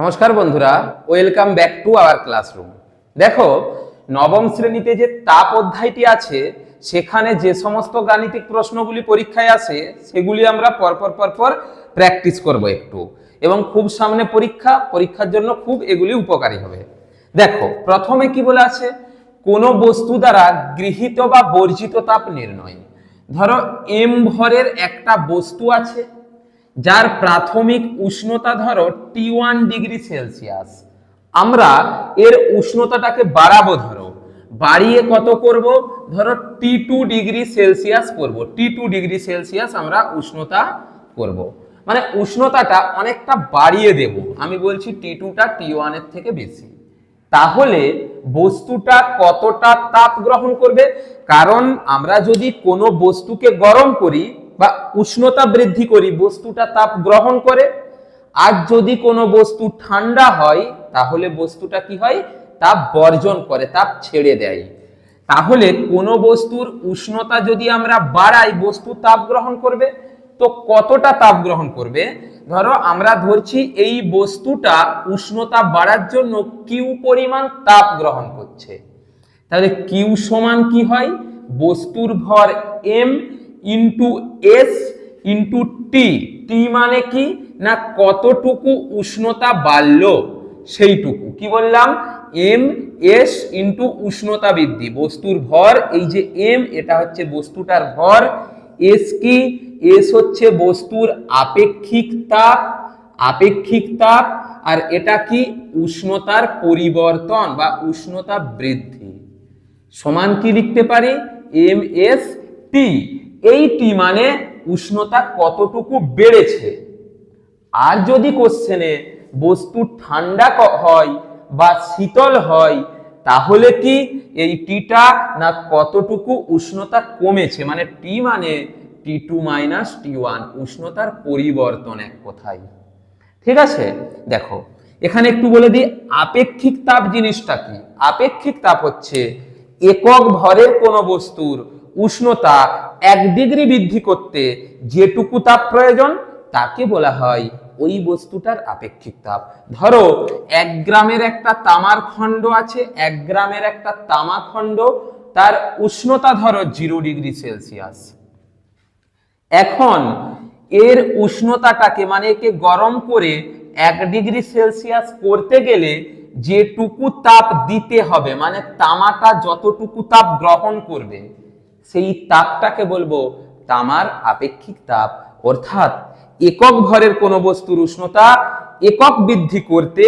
নমস্কার বন্ধুরা, welcome back to our classroom. দেখো, নবম শ্রেণীতে যে তাপ অধ্যায়টি আছে সেখানে যে সমস্ত গাণিতিক প্রশ্নগুলি পরীক্ষায় আসে সেগুলি আমরা পরপর প্র্যাকটিস করব একটু, এবং খুব সামনে পরীক্ষার জন্য খুব এগুলি উপকারী হবে। দেখো, প্রথমে কি বলে আছে, কোনো বস্তু দ্বারা গৃহীত বা বর্জিত তাপ নির্ণয়। ধরো এম ভরের একটা বস্তু আছে যার প্রাথমিক উষ্ণতা ধরো T1 ডিগ্রি সেলসিয়াস। আমরা এর উষ্ণতাটাকে বাড়াবো, ধরো বাড়িয়ে কত করব, ধরো T2 ডিগ্রি সেলসিয়াস করব। T2 ডিগ্রি সেলসিয়াস আমরা উষ্ণতা করব, মানে উষ্ণতাটা অনেকটা বাড়িয়ে দেব। আমি বলছি T2টা T1 এর থেকে বেশি। তাহলে বস্তুটা কতটা তাপ গ্রহণ করবে? কারণ আমরা যদি কোনো বস্তুকে গরম করি বা উষ্ণতা বৃদ্ধি করি, বস্তুটা তাপ গ্রহণ করে। আর যদি কোনো বস্তু ঠান্ডা হয় তাহলে বস্তুটা কি হয়? তাপ বর্জন করে, তাপ ছেড়ে দেয়। তাহলে কোনো বস্তুর উষ্ণতা যদি আমরা বাড়াই, বস্তু তাপ গ্রহণ করবে। তো কতটা তাপ গ্রহণ করবে? ধরো আমরা ধরছি এই বস্তুটা উষ্ণতা বাড়ার জন্য কিউ পরিমাণ তাপ গ্রহণ করছে। তাহলে কিউ সমান কি হয়? বস্তুর ভর M into S into T. টি মানে কি না, কতটুকু উষ্ণতা বাড়লো সেইটুকু। কি বললাম? এম এস ইন্টু উষ্ণতা বৃদ্ধি। বস্তুর ভর, এই যে এম, এটা হচ্ছে বস্তুটার ভর। এস কি? এস হচ্ছে বস্তুর আপেক্ষিক তাপ, আর এটা কি? উষ্ণতার পরিবর্তন বা উষ্ণতা বৃদ্ধি। সমান কি লিখতে পারি? M S T. এই টি মানে উষ্ণতা কতটুকু বেড়েছে। আর যদি কোশ্চেনে বস্তু ঠান্ডা হয় বা শীতল হয় তাহলে কি এই টিটা না কতটুকু উষ্ণতা কমেছে, মানে টি মানে T2 মাইনাস T1, উষ্ণতার পরিবর্তন এক কথায়। ঠিক আছে, দেখো এখানে একটু বলে দিই আপেক্ষিক তাপ জিনিসটা কি। আপেক্ষিক তাপ হচ্ছে একক ভরের কোনো বস্তুর উষ্ণতা 1 ডিগ্রি বৃদ্ধি করতে যেটুকু তাপ প্রয়োজন তাকে বলা হয় ওই বস্তুটার আপেক্ষিক তাপ। ধরো 1 গ্রামের একটা তামার খণ্ড আছে, 1 গ্রামের একটা তামা খণ্ড, তার উষ্ণতা ধরো 0 ডিগ্রি সেলসিয়াস। এখন এর উষ্ণতাটাকে মানে একে গরম করে 1 ডিগ্রি সেলসিয়াস করতে গেলে যেটুকু তাপ দিতে হবে, মানে তামাটা যতটুকু তাপ গ্রহণ করবে সেই তাপটাকে বলবো তামার আপেক্ষিক তাপ। অর্থাৎ একক ভরের কোনো বস্তুর উষ্ণতা একক বৃদ্ধি করতে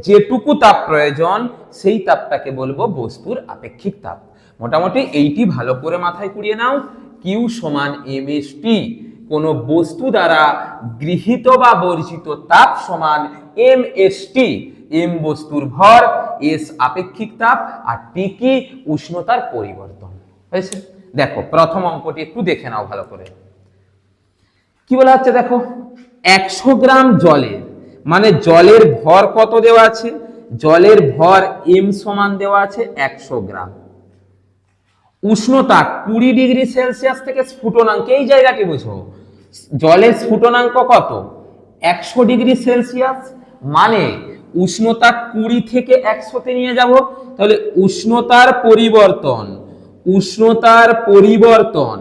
যেটুকু তাপ প্রয়োজন সেই তাপটাকে বলবো বস্তুর আপেক্ষিক তাপ। মোটামুটি এইটি ভালো করে মাথায় কুড়িয়ে নাও। কিউ সমান এম এস টি। কোনো বস্তু দ্বারা গৃহীত বা বর্জিত তাপ সমান এম এস টি। এম বস্তুর ভর, এস আপেক্ষিক তাপ, আর টি কি? উষ্ণতার পরিবর্তন। হয়েছে? দেখো প্রথম অঙ্কটি একটু দেখে নাও ভালো করে। কি বলা হচ্ছে দেখো, 100 গ্রাম জলের, মানে জলের ভর কত দেওয়া আছে? জলের ভর এম সমান দেওয়া আছে 100 গ্রাম। উষ্ণতা 20 ডিগ্রি সেলসিয়াস থেকে স্ফুটনাঙ্ক, এই জায়গাটি বুঝো। জলের স্ফুটনাঙ্ক কত? 100 ডিগ্রি সেলসিয়াস, মানে উষ্ণতা 20 থেকে 100-তে নিয়ে যাব। তাহলে উষ্ণতার পরিবর্তন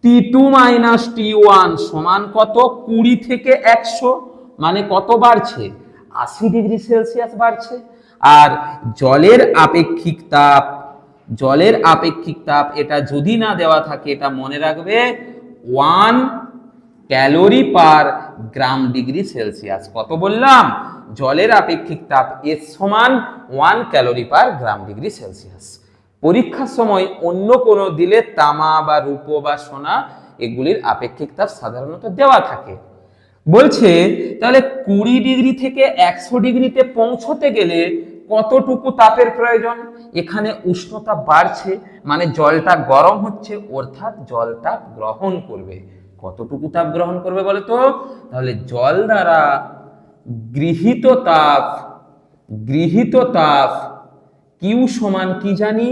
T2 মাইনাস T1 সমান কত? 20 থেকে 100, মানে কত বাড়ছে? 80 ডিগ্রি সেলসিয়াস বাড়ছে। আর জলের আপেক্ষিক তাপ এটা যদি না দেওয়া থাকে, এটা মনে রাখবে 1 ক্যালোরি পার গ্রাম ডিগ্রি সেলসিয়াস। কত বললাম? জলের আপেক্ষিক তাপ এস সমান 1 ক্যালোরি পার গ্রাম ডিগ্রি সেলসিয়াস। পরীক্ষার সময় অন্য কোনো দিলে তামা বা রূপো বা সোনা, এগুলির আপেক্ষিক তাপ সাধারণত দেওয়া থাকে। বলছে তাহলে 20 ডিগ্রি থেকে 100 ডিগ্রিতে পৌঁছতে গেলে কতটুকু তাপের প্রয়োজন? এখানে উষ্ণতা বাড়ছে, মানে জলটা গরম হচ্ছে, অর্থাৎ জল তাপ গ্রহণ করবে। কতটুকু তাপ গ্রহণ করবে বলে তো? তাহলে জল দ্বারা গৃহীত তাপ কিউ সমান কি জানি?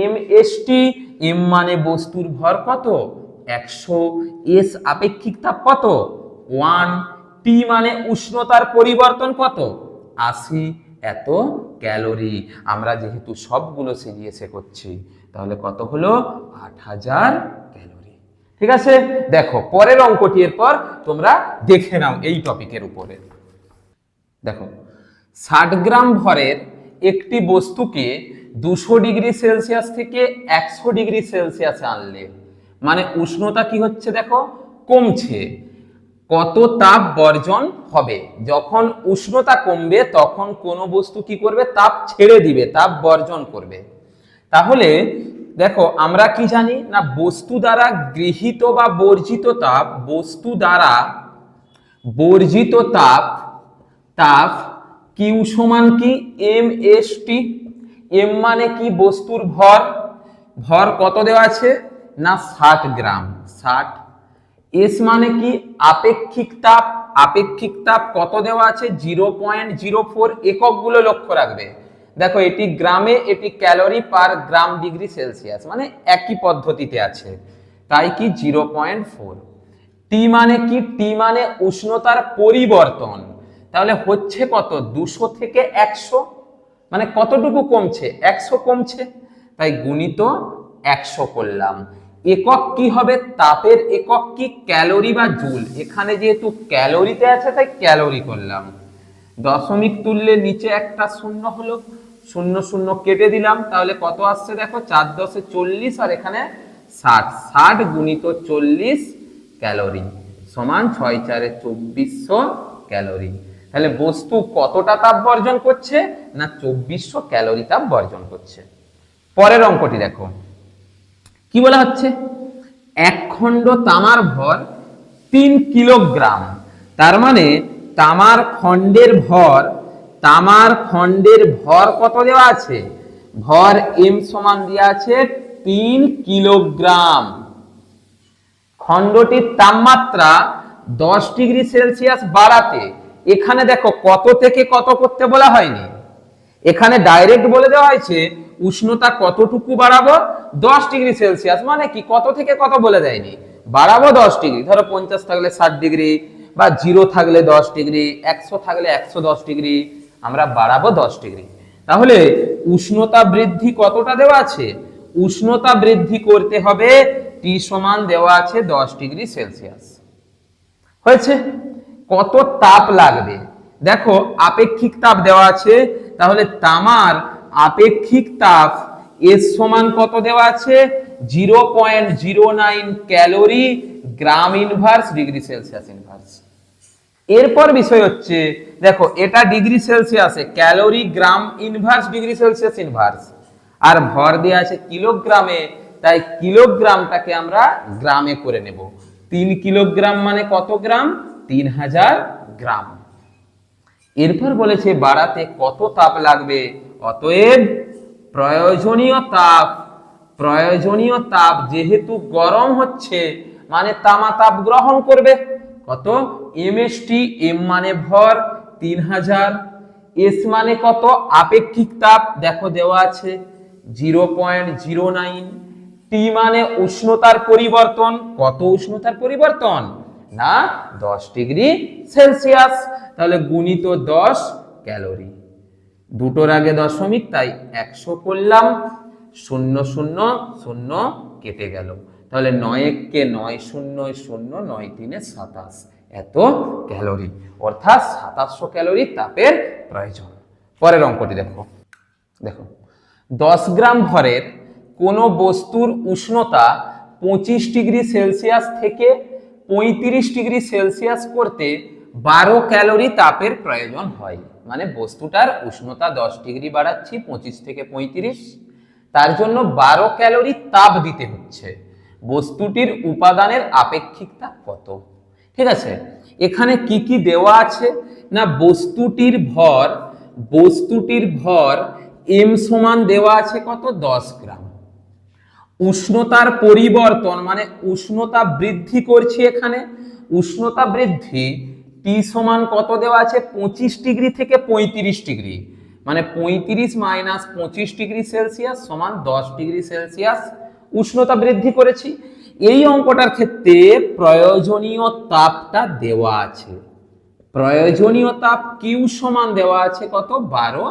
এম এস টি। এম মানে বস্তুর ভর কত? 100, এস আপেক্ষিক তাপ কত? 1, টি মানে উষ্ণতার পরিবর্তন কত 80 এত ক্যালোরি। আমরা যেহেতু সবগুলো সিরিয়াসে করছি তাহলে কত হলো 8000 ক্যালোরি। ঠিক আছে, দেখো পরের অঙ্কটি এরপর তোমরা দেখে নাও এই টপিকের উপরে। দেখো 60 গ্রাম ভরের একটি বস্তুকে 200 ডিগ্রি সেলসিয়াস থেকে 100 ডিগ্রি সেলসিয়াসে আনলে মানে উষ্ণতা কি হচ্ছে দেখো কমছে, কত তাপ বর্জন হবে? যখন উষ্ণতা কমবে তখন কোনো বস্তু কি করবে তাপ ছেড়ে দিবে, তাপ বর্জন করবে। তাহলে দেখো আমরা কি জানি না বস্তু দ্বারা গৃহীত বা বর্জিত তাপ, বস্তু দ্বারা বর্জিত তাপ তাপ কিউ সমান কি এম এস টি। এম মানে কি বস্তুর ভর, ভর কত দেওয়া আছে না 60 গ্রাম 60। এস মানে কি আপেক্ষিক তাপ, আপেক্ষিক তাপ কত দেওয়া আছে 0.04। এককগুলো লক্ষ্য রাখবে, দেখো এটি গ্রামে, এটি ক্যালোরি পার গ্রাম ডিগ্রি সেলসিয়াস, মানে একই পদ্ধতিতে আছে, তাই কি 0.4। টি মানে কি, টি মানে উষ্ণতার পরিবর্তন, তাহলে হচ্ছে কত 200 থেকে 100, মানে কতটুকু কমছে 100 কমছে, তাই গুণিত 100 করলাম। একক কি হবে, তাপের একক কি ক্যালোরি বা জুল, এখানে যেহেতু ক্যালোরিতে আছে তাই ক্যালোরি করলাম। দশমিক তুললে নিচে একটা শূন্য হলো, শূন্য শূন্য কেটে দিলাম, তাহলে কত আসছে দেখো 4 × 10 = 40 আর এখানে 60, 60 গুণিত 40 ক্যালোরি সমান 6 × 4 = 2400 ক্যালোরি। তাহলে বস্তু কতটা তাপ বর্জন করছে না 2400 ক্যালোরি তাপ বর্জন করছে। পরের অঙ্কটি দেখো কি বলা হচ্ছে, এক খণ্ড তামার ভর 3 কিলোগ্রাম, তার মানে তামার খণ্ডের ভর, তামার খণ্ডের ভর কত দেওয়া আছে, ভর এম সমান দেওয়া আছে 3 কিলোগ্রাম। খণ্ডটির তাপমাত্রা 10 ডিগ্রি সেলসিয়াস বাড়াতে, এখানে দেখো কত থেকে কত করতে বলা হয়নি, এখানে ডাইরেক্ট বলে দেওয়া হয়েছে উষ্ণতা কতটুকু বাড়াবো 10 ডিগ্রি সেলসিয়াস, মানে কি কত থেকে কত বলে দেয়নি, বাড়াবো 10 ডিগ্রি। ধরো 50 থাকলে 60 ডিগ্রি, বা 0 থাকলে 10 ডিগ্রি, 100 থাকলে 110 ডিগ্রি, আমরা বাড়াবো 10 ডিগ্রি। তাহলে উষ্ণতা বৃদ্ধি কতটা দেওয়া আছে, উষ্ণতা বৃদ্ধি করতে হবে টি সমান দেওয়া আছে 10 ডিগ্রি সেলসিয়াস। হয়েছে, কত তাপ লাগবে দেখো আপেক্ষিক তাপ দেওয়া আছে, তাহলে তামার আপেক্ষিক তাপ এস সমান কত দেওয়া আছে 0.09 calorie gram inverse degree Celsius inverse. এরপর বিষয় হচ্ছে দেখো এটা degree সেলসিয়াসে, calorie gram inverse degree Celsius inverse, আর ভর দেওয়া আছে কিলোগ্রামে, তাই কিলোগ্রামটাকে আমরা গ্রামে করে নেব। 3 কিলোগ্রাম মানে কত গ্রাম 3000 গ্রাম। এরপর বলেছে বাড়াতে কত তাপ লাগবে, অতএব প্রয়োজনীয় তাপ, প্রয়োজনীয় তাপ যেহেতু গরম হচ্ছে মানে তামা তাপ গ্রহণ করবে, কত এমএসটি, এম মানে ভর 3000, এস মানে কত আপেক্ষিক তাপ দেখো দেওয়া আছে 0.09, টি মানে উষ্ণতার পরিবর্তন, কত উষ্ণতার পরিবর্তন না 10 ডিগ্রি সেলসিয়াস, তাহলে গুণিত 10 ক্যালোরি, দুটোর আগে দশমিক তাই 100 করলাম, 0 0 0 কেটে গেল, তাহলে 9 × 1 = 9, 0 0 9 × 3 = 27 এত ক্যালোরি, অর্থাৎ 2700 ক্যালোরি তাপের প্রয়োজন। পরের অঙ্কটি দেখো, দেখো 10 গ্রাম ভরের কোনো বস্তুর উষ্ণতা 25 ডিগ্রি সেলসিয়াস থেকে 35 ডিগ্রি সেলসিয়াস করতে 12 ক্যালোরি তাপের প্রয়োজন হয়, মানে বস্তুটার উষ্ণতা 10 ডিগ্রি বাড়াচ্ছি 25 থেকে 35, তার জন্য 12 ক্যালোরি তাপ দিতে হচ্ছে। বস্তুটির উপাদানের আপেক্ষিক তাপ কত? ঠিক আছে, এখানে কি কি দেওয়া আছে না বস্তুটির ভর, বস্তুটির ভর এম সমান দেওয়া আছে কত 10 গ্রাম, উষ্ণতার পরিবর্তন মানে উষ্ণতা বৃদ্ধি করছি, এখানে উষ্ণতা বৃদ্ধি টি সমান কত দেওয়া আছে 25 ডিগ্রি থেকে 35 ডিগ্রি, মানে 35 - 25 ডিগ্রি সেলসিয়াস সমান 10 ডিগ্রি সেলসিয়াস উষ্ণতা বৃদ্ধি করেছি। এই অঙ্কটার ক্ষেত্রে প্রয়োজনীয় তাপটা দেওয়া আছে, প্রয়োজনীয় তাপ কিউ সমান দেওয়া আছে কত 12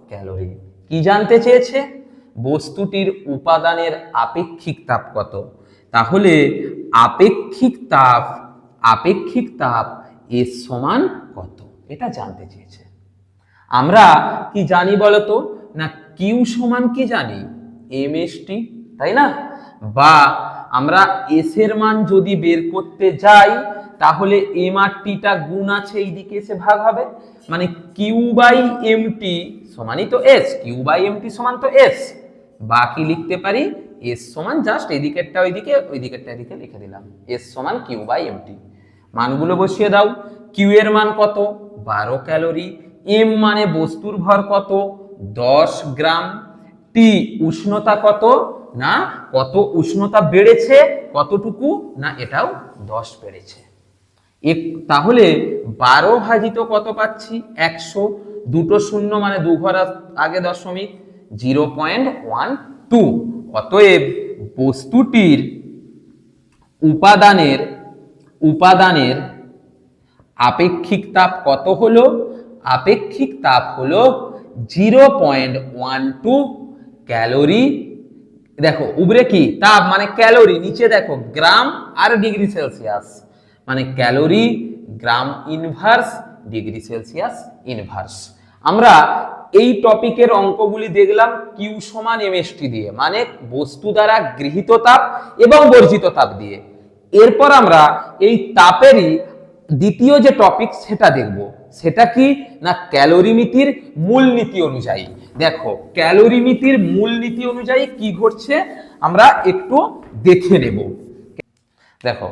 ক্যালোরি। কি জানতে চেয়েছে? বস্তুটির উপাদানের আপেক্ষিক তাপ কত। তাহলে আপেক্ষিক তাপ এর সমান কত এটা জানতে চেয়েছে। আমরা কি জানি বলতো না, কিউ সমান কি জানি mst, তাই না? বা আমরা এস এর মান যদি বের করতে যাই তাহলে এম আর টিটা গুণ আছে এইদিকে এসে ভাগ হবে, মানে কিউ বাই এমটি সমানই তো এস, কিউ বাই এমটি সমান তো এস। বাকি লিখতে পারি এস সমান জাস্ট এদিকেরটা ওইদিকে ওইদিকেরটা এদিকে লিখে দিলাম, এস সমান কিউ বাই এমটি। মানগুলো বসিয়ে দাও। কিউ এর মান কত 12 ক্যালোরি, এম মানে বস্তুর ভর কত 10 গ্রাম, টি উষ্ণতা কত না কত উষ্ণতা বেড়েছে কতটুকু না এটাও 10 বেড়েছে। তাহলে 12 ভাজিত কত পাচ্ছি 100, দুটো শূন্য মানে দু ঘর আগে দশমিক 0.12। অতএব বস্তুটির উপাদানের আপেক্ষিক তাপ কত হলো? আপেক্ষিক তাপ হলো 0.12 ক্যালোরি। দেখো উপরে কি তাপ মানে ক্যালোরি, নিচে দেখো গ্রাম আর ডিগ্রি সেলসিয়াস, মানে calorie gram inverse degree Celsius inverse. আমরা এই টপিকের অঙ্কগুলি দেখলাম কিউ সমান এমএসটি দিয়ে, মানে বস্তু দ্বারা গৃহীত তাপ এবং বর্জিত তাপ দিয়ে। এরপর আমরা এই তাপেরই দ্বিতীয় যে টপিক সেটা দেখব, সেটা কি না ক্যালোরিমিতির মূলনীতি অনুযায়ী। দেখো ক্যালোরিমিতির মূলনীতি অনুযায়ী কি ঘটছে আমরা একটু দেখে নেব। দেখো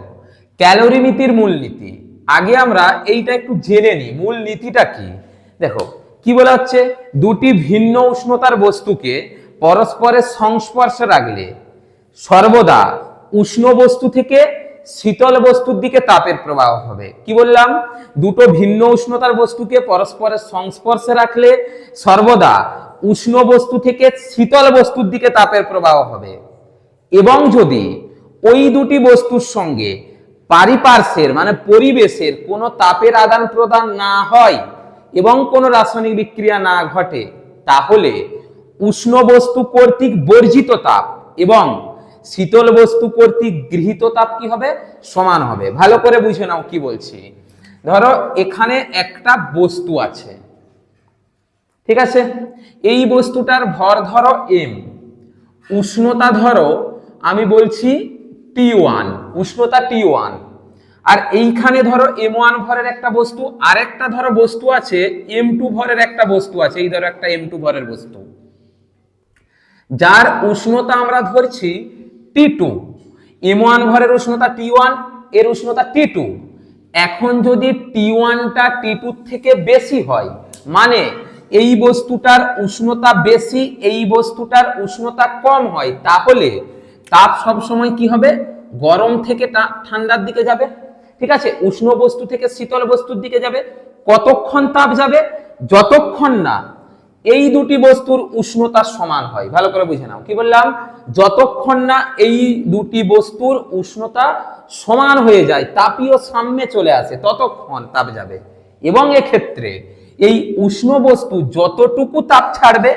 ক্যালোরিমিতির মূলনীতি, আগে আমরা এইটা একটু জেনে নিই মূলনীতিটা কি। দেখো কি বলা হচ্ছে, দুটি ভিন্ন উষ্ণতার বস্তুকে পরস্পরের সংস্পর্শে রাখলে সর্বদা উষ্ণ বস্তু থেকে শীতল বস্তুর দিকে তাপের প্রবাহ হবে। কি বললাম? দুটো ভিন্ন উষ্ণতার বস্তুকে পরস্পরের সংস্পর্শে রাখলে সর্বদা উষ্ণ বস্তু থেকে শীতল বস্তুর দিকে তাপের প্রবাহ হবে, এবং যদি ওই দুটি বস্তুর সঙ্গে পারিপার্শ্বের মানে পরিবেশের কোনো তাপের আদান প্রদান না হয় এবং কোনো রাসায়নিক বিক্রিয়া না ঘটে, তাহলে উষ্ণ বস্তু কর্তৃক বর্জিত তাপ এবং শীতল বস্তু কর্তৃক গৃহীত তাপ কি হবে? সমান হবে। ভালো করে বুঝে নাও কি বলছি। ধরো এখানে একটা বস্তু আছে, ঠিক আছে? এই বস্তুটার ভর ধরো এম, উষ্ণতা ধরো আমি বলছি T1, উষ্ণতা T1, আর এইখানে ধরো M1 ভরের একটা বস্তু, আর একটা ধরো বস্তু আছে M2 ভরের একটা বস্তু আছে, এই ধরো একটা M2 ভরের বস্তু যার উষ্ণতা আমরা ধরছি T2, M1 ভরের উষ্ণতা T1, এর উষ্ণতা T2। এখন যদি T1টা T2 থেকে বেশি হয়, মানে এই বস্তুটার উষ্ণতা বেশি এই বস্তুটার উষ্ণতা কম হয়, তাহলে তাপ সব সময় কি হবে? গরম থেকে ঠান্ডার দিকে যাবে, ঠিক আছে? উষ্ণ বস্তু থেকে শীতল বস্তুর দিকে যাবে। কতক্ষণ তাপ যাবে? যতক্ষণ না এই দুটি বস্তুর উষ্ণতা সমান হয়। ভালো করে বুঝে নাও কি বললাম, যতক্ষণ না এই দুটি বস্তুর উষ্ণতা সমান হয়ে যায়, তাপীয় সাম্যে চলে আসে, ততক্ষণ তাপ যাবে। এবং এক্ষেত্রে এই উষ্ণ বস্তু যতটুকু তাপ ছাড়বে,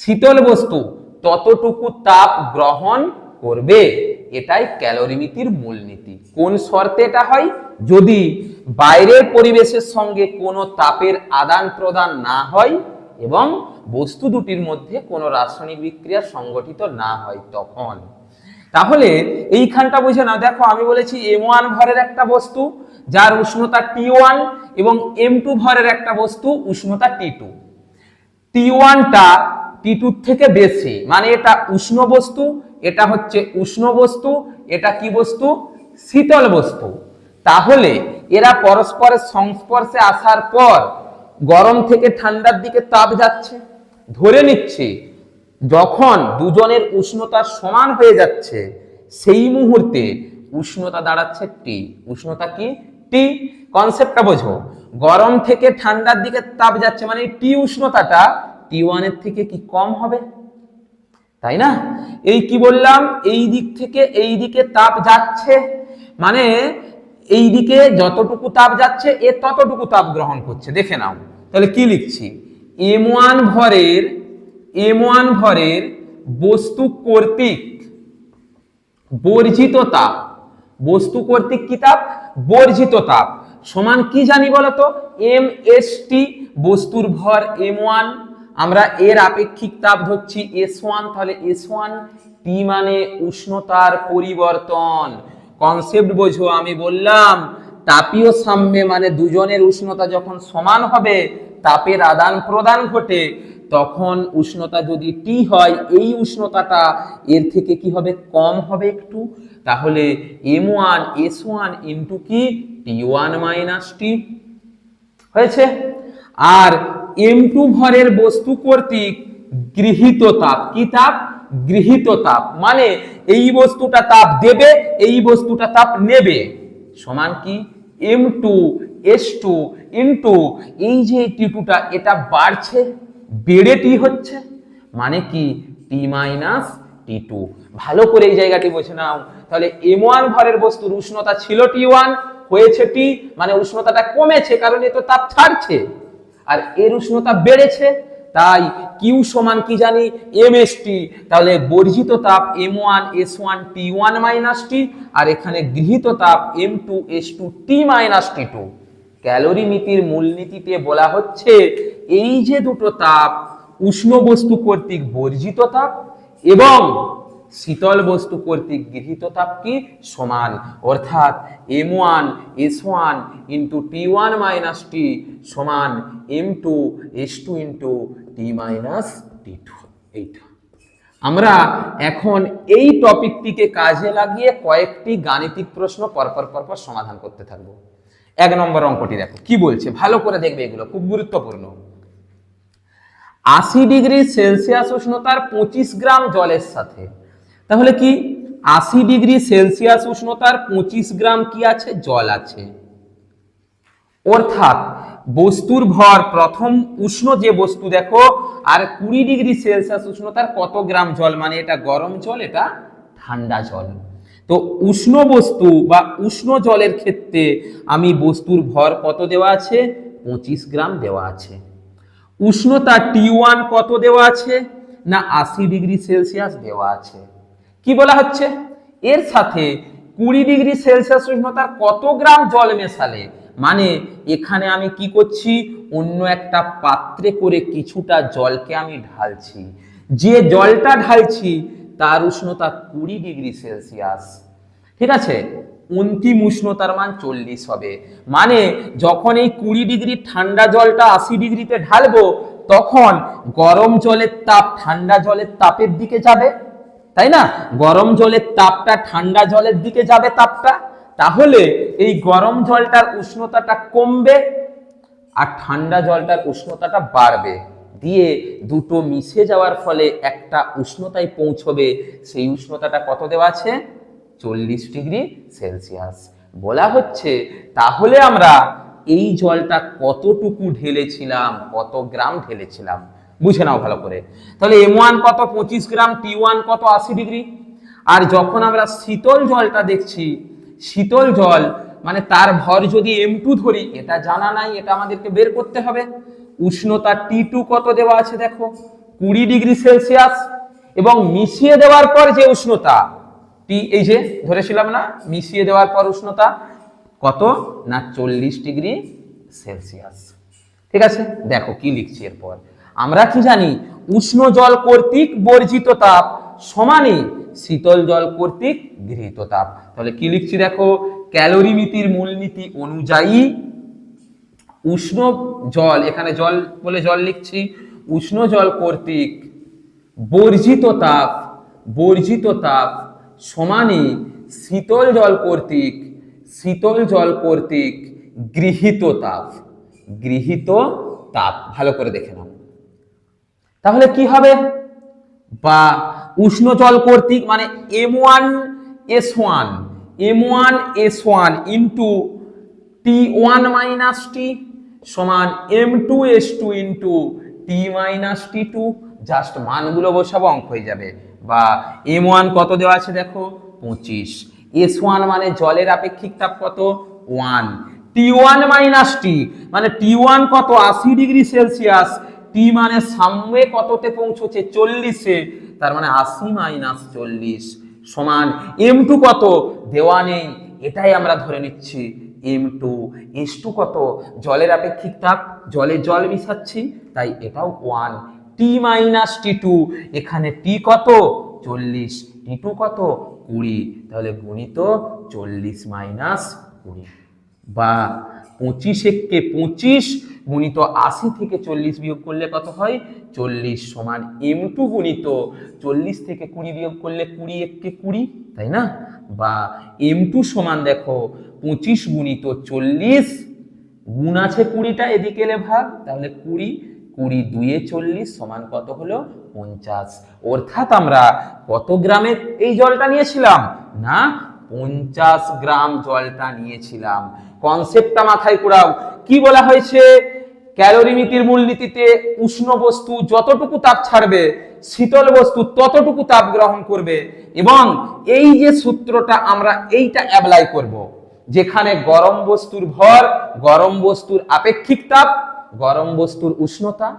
শীতল বস্তু ততটুকু তাপ গ্রহণ করবে। এটাই ক্যালোরিমিতির মূলনীতি। কোন শর্তে এটা হয়? যদি বাইরের পরিবেশের সঙ্গে কোনো তাপের আদান প্রদান না হয় এবং বস্তু দুটির মধ্যে কোনো রাসায়নিক বিক্রিয়া সংগঠিত না হয় তখন। তাহলে এইখানটা বুঝে নাও। দেখো আমি বলেছি M1 ভরের একটা বস্তু যার উষ্ণতা T1 এবং M2 ভরের একটা বস্তু উষ্ণতা T2। T1টা T2 থেকে বেশি, মানে এটা উষ্ণ বস্তু, এটা হচ্ছে উষ্ণ বস্তু, এটা কি বস্তু? শীতল বস্তু। তাহলে এরা পরস্পরের সংস্পর্শে আসার পর গরম থেকে ঠান্ডার দিকে তাপ যাচ্ছে। ধরে নিচ্ছি যখন দুজনের উষ্ণতা সমান হয়ে যাচ্ছে সেই মুহূর্তে উষ্ণতা দাঁড়াচ্ছে টি। উষ্ণতা কি? টি। কনসেপ্টটা বোঝো, গরম থেকে ঠান্ডার দিকে তাপ যাচ্ছে মানে টি উষ্ণতাটা T1 এর থেকে কি কম হবে, তাই না? এই কি বললাম, এই দিক থেকে এই দিকে তাপ যাচ্ছে, মানে এইদিকে যতটুকু তাপ যাচ্ছে এ ততটুকু তাপ গ্রহণ করছে, দেখে নাও। তাহলে কি লিখছি, m1 ভরের বস্তু কর্তৃক বর্জিত তাপ, বস্তু কর্তৃক কি তাপ, বর্জিত তাপ সমান কি জানি বলতো, mst, বস্তুর ভর m1, আমরা এর আপেক্ষিক তাপ ধরছি s1, তাহলে s1, t মানে উষ্ণতার পরিবর্তন। কনসেপ্ট বোঝো, আমি বললাম তাপীয় সাম্যে মানে দুজনের উষ্ণতা যখন সমান হবে, তাপের আদান প্রদান ঘটে, তখন উষ্ণতা যদি টি হয়, এই উষ্ণতাটা এর থেকে কি হবে, কম হবে একটু, তাহলে m1 s1 ইন্টু কি t1 মাইনাস টি হয়েছে। আর m2 ভরের বস্তু কর্তৃক গৃহীত তাপ, কি তাপ, গৃহীত তাপ মানে এই বস্তুটা তাপ দেবে, এই বস্তুটা তাপ নেবে, সমান কি m2 s2 ইন্টু এই যে t2টা এটা বাড়ছে, বেড়ে টি হচ্ছে, মানে কি টি মাইনাস টি2। ভালো করে এই জায়গাটি বুঝে নাও। তাহলে m1 ভরের বস্তুর উষ্ণতা ছিল t1, হয়েছে টি, মানে উষ্ণতাটা কমেছে কারণ এ তো তাপ ছাড়ছে, আর এর উষ্ণতা বেড়েছে, তাই কিউ সমান কি জানি mst, তাহলে বর্জিত তাপ m1 s1 t1 মাইনাস টি, আর এখানে গৃহীত তাপ m2 s2 t minus t2। ক্যালোরিমিতির মূলনীতিতে বলা হচ্ছে এই যে দুটো তাপ, উষ্ণ বস্তু কর্তৃক বর্জিত তাপ এবং শীতল বস্তু কর্তৃক গৃহীত তাপ কি সমান, অর্থাৎ m1 s1 into t1 minus টি সমান m2 s2 into t minus t2। এইটা আমরা এখন এই টপিকটিকে কাজে লাগিয়ে কয়েকটি গাণিতিক প্রশ্ন পরপর সমাধান করতে থাকবো। 1 নম্বর অঙ্কটি দেখো কি বলছে, ভালো করে দেখবে, এগুলো খুব গুরুত্বপূর্ণ। 80 ডিগ্রি সেলসিয়াস উষ্ণতার 25 গ্রাম জলের সাথে, তাহলে কি 80 ডিগ্রি সেলসিয়াস উষ্ণতার 25 গ্রাম কি আছে, জল আছে, অর্থাৎ বস্তুর ভর প্রথম উষ্ণ যে বস্তু দেখো, আর 20 ডিগ্রি সেলসিয়াস উষ্ণতার কত গ্রাম জল, মানে এটা গরম জল, এটা ঠান্ডা জল। তো উষ্ণ বস্তু বা উষ্ণ জলের ক্ষেত্রে আমি বস্তুর ভর কত দেওয়া আছে, 25 গ্রাম দেওয়া আছে। উষ্ণতা T1 কত দেওয়া আছে না 80 ডিগ্রি সেলসিয়াস দেওয়া আছে। কি বলা হচ্ছে, এর সাথে 20 ডিগ্রি সেলসিয়াস উষ্ণতার কত গ্রাম জল মেশালে, মানে এখানে আমি কি করছি, অন্য একটা পাত্রে করে কিছুটা জলকে আমি ঢালছি, যে জলটা ঢালছি তার উষ্ণতা 20 ডিগ্রি সেলসিয়াস, ঠিক আছে, অন্তিম উষ্ণতার মান 40 হবে। মানে যখন এই 20 ডিগ্রি ঠান্ডা জলটা 80 ডিগ্রিতে ঢালবো, তখন গরম জলের তাপ ঠান্ডা জলের তাপের দিকে যাবে, তাই না, গরম জলের তাপটা ঠান্ডা জলের দিকে যাবে তাপটা, তাহলে এই গরম জলটার উষ্ণতাটা কমবে আর ঠান্ডা জলটার উষ্ণতাটা বাড়বে, দিয়ে দুটো মিশে যাওয়ার ফলে একটা উষ্ণতায় পৌঁছবে, সেই উষ্ণতাটা কত দেওয়া আছে, 40 ডিগ্রি সেলসিয়াস বলা হচ্ছে। তাহলে আমরা এই জলটা কতটুকু ঢেলেছিলাম, কত গ্রাম ঢেলেছিলাম, বুঝে নাও ভালো করে। তাহলে m1 কত 25 গ্রাম, t1 কত 80 ডিগ্রি। আর যখন আমরা শীতল জলটা দেখছি, শীতল জল মানে তার ভর যদি m2 ধরি, এটা জানা নাই, এটা আমাদেরকে বের করতে হবে। উষ্ণতা T2 কত দেওয়া আছে দেখো, 20 ডিগ্রি সেলসিয়াস, এবং মিশিয়ে দেওয়ার পর যে উষ্ণতা টি, এই যে ধরেছিলাম না, মিশিয়ে দেওয়ার পর উষ্ণতা কত না 40 ডিগ্রি সেলসিয়াস। ঠিক আছে, দেখো কি লিখছি এরপর, আমরা কি জানি, উষ্ণ জল কর্তৃক বর্জিত তাপ সমানই শীতল জল কর্তৃক গৃহীত তাপ। তাহলে কি লিখছি দেখো, ক্যালোরিমিতির মূলনীতি অনুযায়ী উষ্ণ জল, এখানে জল বলে জল লিখছি, উষ্ণ জল কর্তৃক বর্জিত তাপ সমানই শীতল জল কর্তৃক গৃহীত তাপ। ভালো করে দেখে নাও, তাহলে কি হবে, বা উষ্ণ জল কর্তৃক মানে m1 s1 into t1 minus টি সমান m2 s2 into t minus t2, just মানগুলো বসাবো, অঙ্ক হয়ে যাবে। বা m1 কত দেওয়া আছে দেখো 25, s1 মানে জলের আপেক্ষিক তাপ কত 1, T1 মাইনাস টি মানে T1 কত 80 ডিগ্রি সেলসিয়াস, টি মানে সামনে কততে পৌঁছচ্ছে 40-এ, তার মানে 80 মাইনাস 40 সমান M2 কত দেওয়া নেই, এটাই আমরা ধরে নিচ্ছি M2। S2 কত জলের আপেক্ষিক তাপ, জলে জল মিশাচ্ছি তাই এটাও 1, T মাইনাস T2 এখানে T কত 40, T2 কত 20, তাহলে গুণিত 40 মাইনাস 20 বা 25 25 গুণিত 80 থেকে 40 বিয়োগ করলে কত হয় 40 সমান M2 গুণিত 40 থেকে 20 বিয়োগ করলে 20 20, তাই না? বা M2 সমান দেখো 25 গুণিত 40 গুণ আছে 20টা এদিকে এলে ভাগ, তাহলে 20 20 2 40 সমান কত হলো 50। অর্থাৎ আমরা কত গ্রামের এই জলটা নিয়েছিলাম না 50 গ্রাম জলটা নিয়েছিলাম। কনসেপ্টটা মাথায় কুড়াও। কি বলা হয়েছে ক্যালোরিমিতির মূলনীতিতে উষ্ণ বস্তু যতটুকু তাপ ছাড়বে শীতল বস্তু ততটুকু তাপ গ্রহণ করবে, এবং এই যে সূত্রটা আমরা এইটা অ্যাপ্লাই করব, যেখানে গরম বস্তুর ভর, গরম বস্তুর আপেক্ষিক তাপ, গরম বস্তুর উষ্ণতা,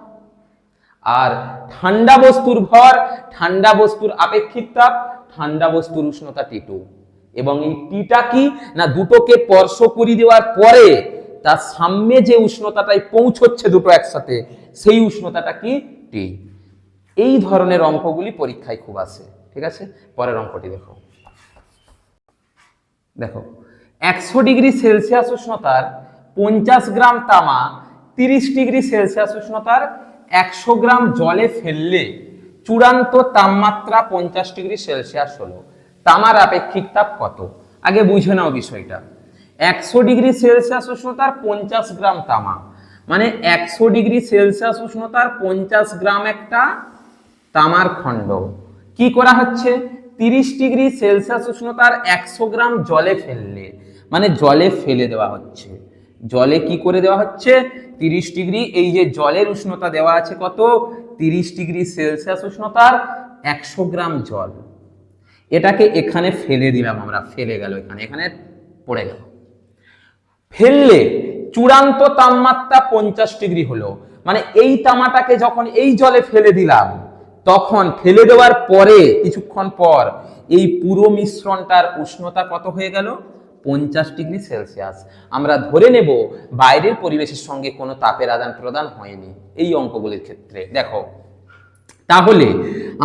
আর ঠান্ডা বস্তুর ভর, ঠান্ডা বস্তুর আপেক্ষিক তাপ, ঠান্ডা বস্তুর উষ্ণতা T2, এবং এই টিটা কি না দুটোকে স্পর্শ করে দেওয়ার পরে তার সামনে যে উষ্ণতাটাই পৌঁছচ্ছে দুটো একসাথে সেই উষ্ণতাটা কি টি। এই ধরনের অঙ্কগুলি পরীক্ষায় খুব আসে, ঠিক আছে? পরের অঙ্কটি দেখো। দেখো 100 ডিগ্রি সেলসিয়াস উষ্ণতার 50 গ্রাম তামা 30 ডিগ্রি সেলসিয়াস উষ্ণতার 100 গ্রাম জলে ফেললে চূড়ান্ত তাপমাত্রা 50 ডিগ্রি সেলসিয়াস হলো, তামার আপেক্ষিক তাপ কত? আগে বুঝে নাও বিষয়টা। 100 ডিগ্রি সেলসিয়াস উষ্ণতার 50 গ্রাম তামা মানে 100 ডিগ্রি সেলসিয়াস উষ্ণতার 50 গ্রাম একটা তামার খণ্ড কি করা হচ্ছে 30 ডিগ্রি সেলসিয়াস উষ্ণতার 100 গ্রাম জলে ফেললে, মানে জলে ফেলে দেওয়া হচ্ছে। জলে কি করে দেওয়া হচ্ছে 30 ডিগ্রি, এই যে জলের উষ্ণতা দেওয়া আছে কত 30 ডিগ্রি সেলসিয়াস উষ্ণতার 100 গ্রাম জল, এটাকে এখানে ফেলে দিলাম আমরা, ফেলে গেল এখানে, এখানে পড়ে গেল। ফেললে চূড়ান্ত তাপমাত্রা 50 ডিগ্রি হলো, মানে এই তামাটাকে যখন এই জলে ফেলে দিলাম তখন ফেলে দেওয়ার পরে কিছুক্ষণ পর এই পুরো মিশ্রণটার উষ্ণতা কত হয়ে গেল 50 ডিগ্রি সেলসিয়াস। আমরা ধরে নেব বাইরের পরিবেশের সঙ্গে কোনো তাপের আদান প্রদান হয়নি এই অঙ্কগুলির ক্ষেত্রে। দেখো তাহলে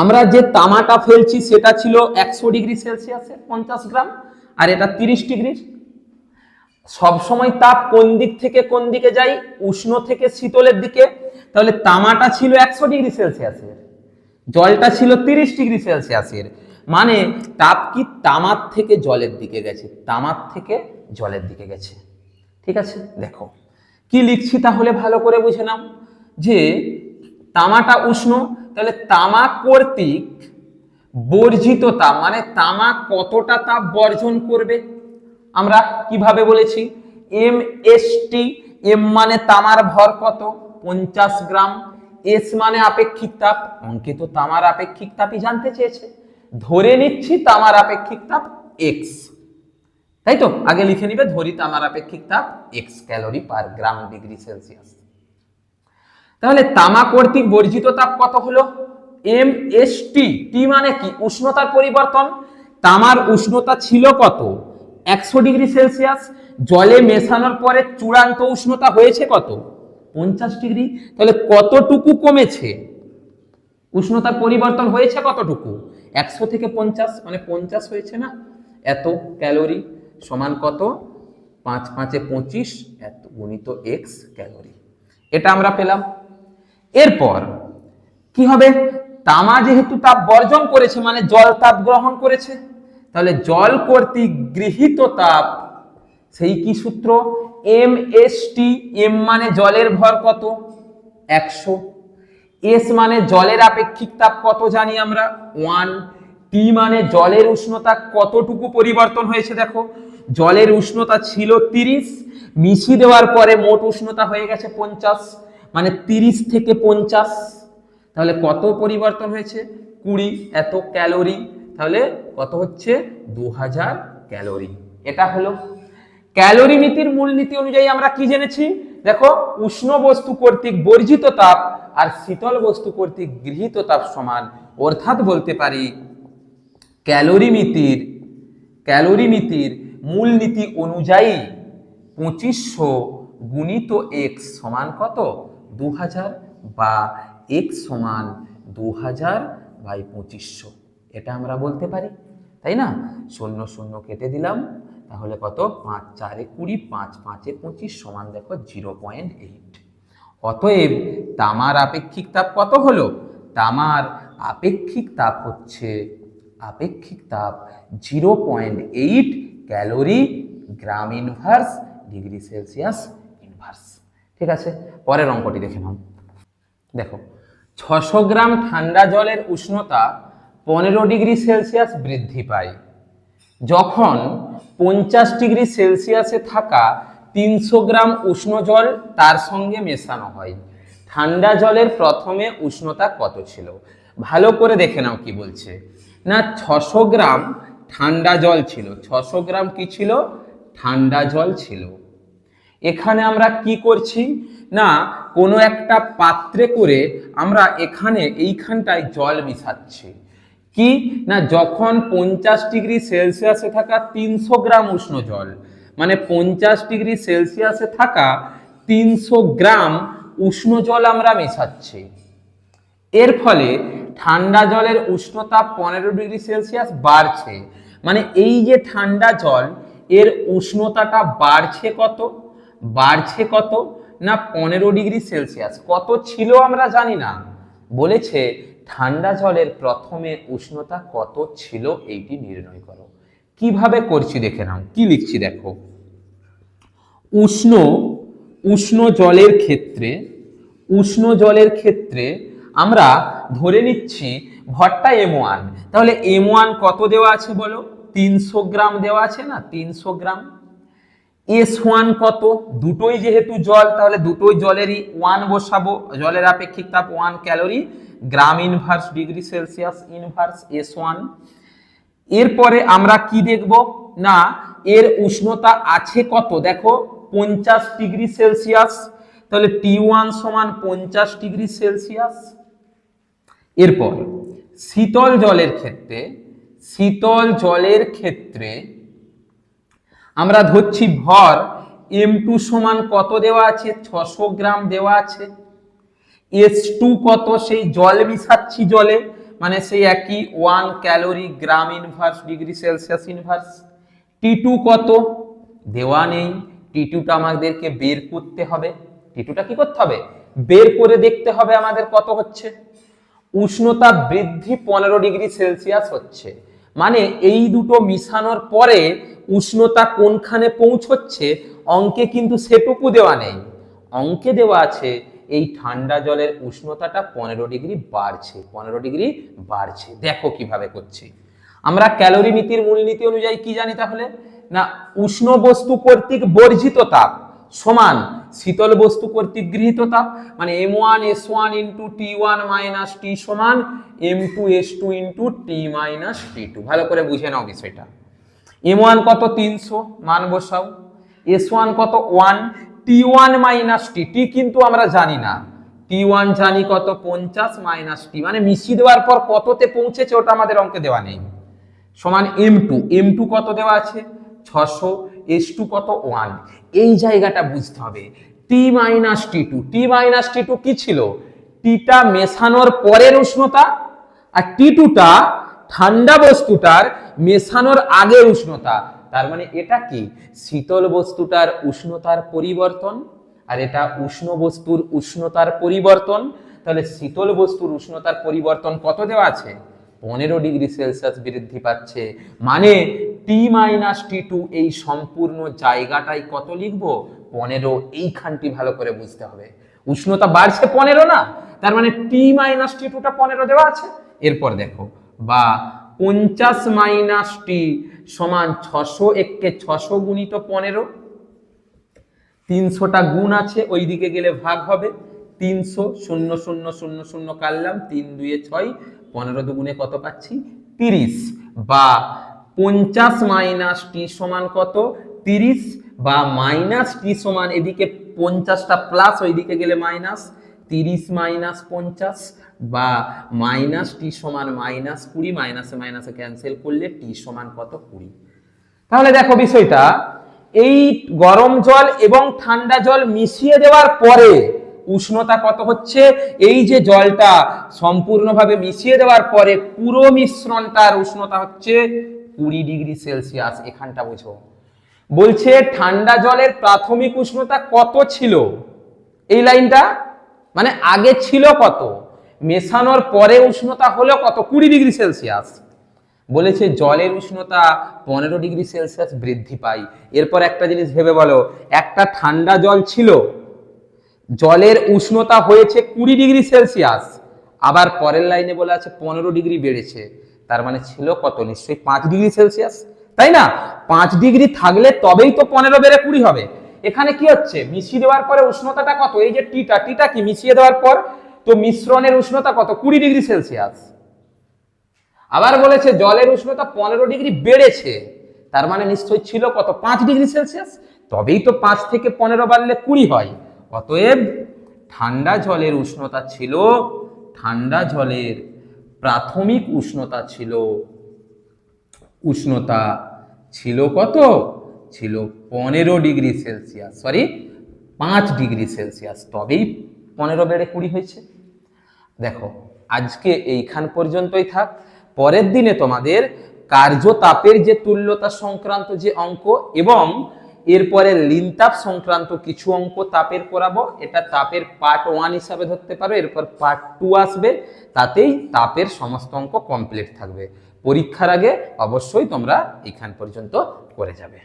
আমরা যে তামাটা ফেলছি সেটা ছিল 100 ডিগ্রি সেলসিয়াসের 50 গ্রাম, আর এটা 30 ডিগ্রির। সব সময় তাপ কোন দিক থেকে কোন দিকে যায় উষ্ণ থেকে শীতলের দিকে, তাহলে তামাটা ছিল 100 ডিগ্রি সেলসিয়াসের, জলটা ছিল 30 ডিগ্রি সেলসিয়াসের, মানে তাপ কি তামার থেকে জলের দিকে গেছে, তামার থেকে জলের দিকে গেছে। ঠিক আছে, দেখো কি লিখছি তাহলে ভালো করে বুঝে নাও। যে তামাটা উষ্ণ, তাহলে তামা কর্তৃক বর্জিত তাপ মানে তামা কতটা তাপ বর্জন করবে আমরা কিভাবে বলেছি MST, M মানে তামার ভর কত 50 গ্রাম, S মানে আপেক্ষিক তাপ, অঙ্কে তো তামার আপেক্ষিক তাপই জানতে চেয়েছে, ধরে নিচ্ছি তামার আপেক্ষিক তাপ X, তাই তো আগে লিখে নিবে ধরি তামার আপেক্ষিক তাপ X ক্যালোরি পার গ্রাম ডিগ্রি সেলসিয়াস। তাহলে তামা কর্তৃক বর্জিত তাপ কত হলো MST, টি মানে কি উষ্ণতার পরিবর্তন, তামার উষ্ণতা ছিল কত 100 ডিগ্রি সেলসিয়াস, জলে মেশানোর পরে চূড়ান্ত উষ্ণতা হয়েছে কত 50 ডিগ্রি, তাহলে কতটুকু কমেছে উষ্ণতার পরিবর্তন হয়েছে কতটুকু 100 থেকে 50 মানে 50 হয়েছে না, এত ক্যালোরি সমান কত 5 5 25 এত গুণিত x ক্যালোরি, এটা আমরা পেলাম। এরপর কি হবে তামা যেহেতু তাপ বর্জন করেছে মানে জল তাপ গ্রহণ করেছে, তাহলে জল কর্তৃক গৃহীত তাপ সেই কি সূত্র MST, M মানে জলের ভর কত 100, S মানে জলের আপেক্ষিক তাপ কত জানি আমরা 1, T মানে জলের উষ্ণতা কতটুকু পরিবর্তন হয়েছে, দেখো জলের উষ্ণতা ছিল 30, মিশিয়ে দেওয়ার পরে মোট উষ্ণতা হয়ে গেছে 50, মানে 30 থেকে 50, তাহলে কত পরিবর্তন হয়েছে 20 এত ক্যালোরি, তাহলে কত হচ্ছে 2000 ক্যালোরি, এটা হলো। ক্যালোরিমিতির মূলনীতি অনুযায়ী আমরা কি জেনেছি? দেখো, উষ্ণ বস্তু কর্তৃক বর্জিত তাপ আর শীতল বস্তু কর্তৃক গৃহীত তাপ সমান, অর্থাৎ বলতে পারি ক্যালোরিমিতির মূলনীতি অনুযায়ী 2500 গুণিত x সমান কত? 2000, বা x সমান 2000/2500, এটা আমরা বলতে পারি, তাই না? 0 0 কেটে দিলাম, তাহলে কত? 5 4 20, 5 5 25 সমান দেখো 0.8। অতএব তামার আপেক্ষিক তাপ কত হলো? তামার আপেক্ষিক তাপ হচ্ছে 0.8 calorie gram inverse degree Celsius inverse. ঠিক আছে, পরের অঙ্কটি দেখে নাও। দেখো, 600 গ্রাম ঠান্ডা জলের উষ্ণতা 15 ডিগ্রি সেলসিয়াস বৃদ্ধি পায় যখন 50 ডিগ্রি সেলসিয়াসে থাকা 300 গ্রাম উষ্ণ জল তার সঙ্গে মেশানো হয়। ঠান্ডা জলের প্রথমে উষ্ণতা কত ছিল? ভালো করে দেখে নাও কি বলছে। না, 600 গ্রাম ঠান্ডা জল ছিল। 600 গ্রাম কি ছিল? ঠান্ডা জল ছিল। এখানে আমরা কি করছি? না, কোনো একটা পাত্রে করে আমরা এখানে এইখানটায় জল মিশাচ্ছি। কি না, যখন 50 ডিগ্রি সেলসিয়াসে থাকা 300 গ্রাম উষ্ণ জল, মানে 50 ডিগ্রি সেলসিয়াসে থাকা 300 গ্রাম উষ্ণ জল আমরা মেশাচ্ছি, এর ফলে ঠান্ডা জলের উষ্ণতা 15 ডিগ্রি সেলসিয়াস বাড়ছে। মানে এই যে ঠান্ডা জল, এর উষ্ণতাটা বাড়ছে কত? বাড়ছে কত? না 15 ডিগ্রি সেলসিয়াস। কত ছিল আমরা জানি না, বলেছে ঠান্ডা জলের প্রথমে উষ্ণতা কত ছিল এইটি নির্ণয় করো। কিভাবে করছি দেখে নাও, কি লিখছি দেখো। উষ্ণ জলের ক্ষেত্রে আমরা ধরে নিচ্ছি ভরটা M1। তাহলে M1 কত দেওয়া আছে বলো? 300 গ্রাম দেওয়া আছে না, 300 গ্রাম। S1 কত? দুটোই যেহেতু জল, তাহলে দুটোই জলেরই 1 বসাবো। জলের আপেক্ষিক তাপ 1 calorie gram inverse degree Celsius inverse S1। এরপরে আমরা কি দেখব? না, এর উষ্ণতা আছে কত? দেখো 50 ডিগ্রি সেলসিয়াস, তাহলে T1 সমান 50 ডিগ্রি সেলসিয়াস। এরপর শীতল জলের ক্ষেত্রে আমরা ধরছি ভর M2 সমান কত দেওয়া আছে? 600 গ্রাম দেওয়া আছে। S2 কত? সেই জল মিশাচ্ছি জলে, মানে সেই একই 1 calorie gram inverse degree Celsius inverse. T2 কত? দেওয়া নেই। T2টা আমাদেরকে বের করতে হবে। T2টা কি করতে হবে? বের করে দেখতে হবে আমাদের কত হচ্ছে। উষ্ণতা বৃদ্ধি 15 ডিগ্রি সেলসিয়াস হচ্ছে, মানে এই দুটো মিশানোর পরে উষ্ণতা কোনখানে পৌঁছচ্ছে অঙ্কে কিন্তু সেটুকু দেওয়া নেই। অঙ্কে দেওয়া আছে এই ঠান্ডা জলের উষ্ণতাটা 15 ডিগ্রি বাড়ছে, 15 ডিগ্রি বাড়ছে। দেখো কিভাবে করছি। আমরা ক্যালোরিমিতির মূলনীতি অনুযায়ী কি জানি তাহলে? না, উষ্ণ বস্তু কর্তৃক বর্জিত তাপ সমান শীতল বস্তু কর্তৃক গৃহীত তাপ, মানে M1 S1 into T1 minus T সমান M2 S2 into T minus T2। ভালো করে বুঝে নাও বিষয়টা। M1 কত? 300, মান বসাও। S1 কত? 1। T1 মাইনাস T, T কিন্তু আমরা জানি না। T1 জানি কত? 50 মাইনাস T, মানে মিশিয়ে দেওয়ার পর কততে পৌঁছেছে ওটা আমাদের অঙ্কে দেওয়া নেই, সমান M2। M2 কত দেওয়া আছে? 600। S2 কত? 1। এই জায়গাটা বুঝতে হবে। T minus T2, T minus T2 কি ছিল? টিটা মেশানোর পরের উষ্ণতা, আর T2টা ঠান্ডা বস্তুটার মেশানোর আগের উষ্ণতা। তার মানে এটা কি? শীতল বস্তুটার উষ্ণতার পরিবর্তন, আর এটা উষ্ণ বস্তুর উষ্ণতার পরিবর্তন। তাহলে শীতল বস্তুর উষ্ণতার পরিবর্তন কত দেওয়া আছে? 15 ডিগ্রি সেলসিয়াস বৃদ্ধি পাচ্ছে, মানে T মাইনাস T2 এই সম্পূর্ণ জায়গাটাই কত লিখবো? 15। এইখানটি ভালো করে বুঝতে হবে। উষ্ণতা বাড়ছে 15 না, তার মানে T মাইনাস T2টা 15 দেওয়া আছে। এরপর দেখো, বা 50 মাইনাস T সমান 600, একে 600 গুণিত 15। 300টা গুণ আছে, ওই দিকে গেলে ভাগ হবে। 300 0 0 0 0 কাটলাম, 3 2 6, 15 দুগুণে কত পাচ্ছি? 30। বা 50 মাইনাস T সমান কত? 30, বা মাইনাস টি সমান এদিকে 50টা প্লাস ওইদিকে গেলে মাইনাস 30 মাইনাস 50 বা মাইনাস টি সমান মাইনাস 20 মাইনাসে মাইনাসে ক্যান্সেল করলে টি সমান কত 20। তাহলে দেখো বিষয়টা, এই গরম জল এবং ঠান্ডা জল মিশিয়ে দেওয়ার পরে উষ্ণতা কত হচ্ছে, এই যে জলটা সম্পূর্ণভাবে মিশিয়ে দেওয়ার পরে পুরো মিশ্রণটার উষ্ণতা হচ্ছে 20 ডিগ্রি সেলসিয়াস। এখানটা বুঝো, বলছে ঠান্ডা জলের প্রাথমিক উষ্ণতা কত ছিল, এই লাইনটা মানে আগে ছিল কত, মেশানোর পরে উষ্ণতা হলো কত 20 ডিগ্রি সেলসিয়াস। বলেছে জলের উষ্ণতা 15 ডিগ্রি সেলসিয়াস বৃদ্ধি পায়। এরপর একটা জিনিস ভেবে বলো, একটা ঠান্ডা জল ছিল, জলের উষ্ণতা হয়েছে 20 ডিগ্রি সেলসিয়াস, আবার পরের লাইনে বলা আছে 15 ডিগ্রি বেড়েছে, তার মানে ছিল কত, নিশ্চয়ই 5 ডিগ্রি সেলসিয়াস, তাই না? 5 ডিগ্রি থাকলে তবেই তো 15 বেড়ে 20 হবে। এখানে কি হচ্ছে, মিশিয়ে দেওয়ার পরে উষ্ণতাটা কত, এই যে টিটা কি মিশিয়ে দেওয়ার পর, তো মিশ্রণের উষ্ণতা কত 20 ডিগ্রি সেলসিয়াস। আবার বলেছে জলের উষ্ণতা 15 ডিগ্রি বেড়েছে, তার মানে নিশ্চয়ই ছিল কত 5 ডিগ্রি সেলসিয়াস, তবেই তো 5 থেকে 15 বাড়লে 20 হয়। অতএব ঠান্ডা জলের উষ্ণতা ছিল, ঠান্ডা জলের প্রাথমিক উষ্ণতা ছিল কত, ছিল 15 ডিগ্রি সেলসিয়াস, 5 ডিগ্রি সেলসিয়াস, তবেই 15 বেড়ে 20 হয়েছে। দেখো আজকে এইখান পর্যন্তই থাক, পরের দিনে তোমাদের কার্যতাপের যে তুল্যতা সংক্রান্ত যে অঙ্ক এবং এরপরে লিনতাপ সংক্রান্ত কিছু অঙ্ক তাপের করাবো। এটা তাপের পার্ট 1 হিসাবে ধরতে পারো, এরপর পার্ট 2 আসবে, তাতেই তাপের সমস্ত অঙ্ক কমপ্লিট থাকবে। পরীক্ষার আগে অবশ্যই তোমরা এখান পর্যন্ত করে যাবে।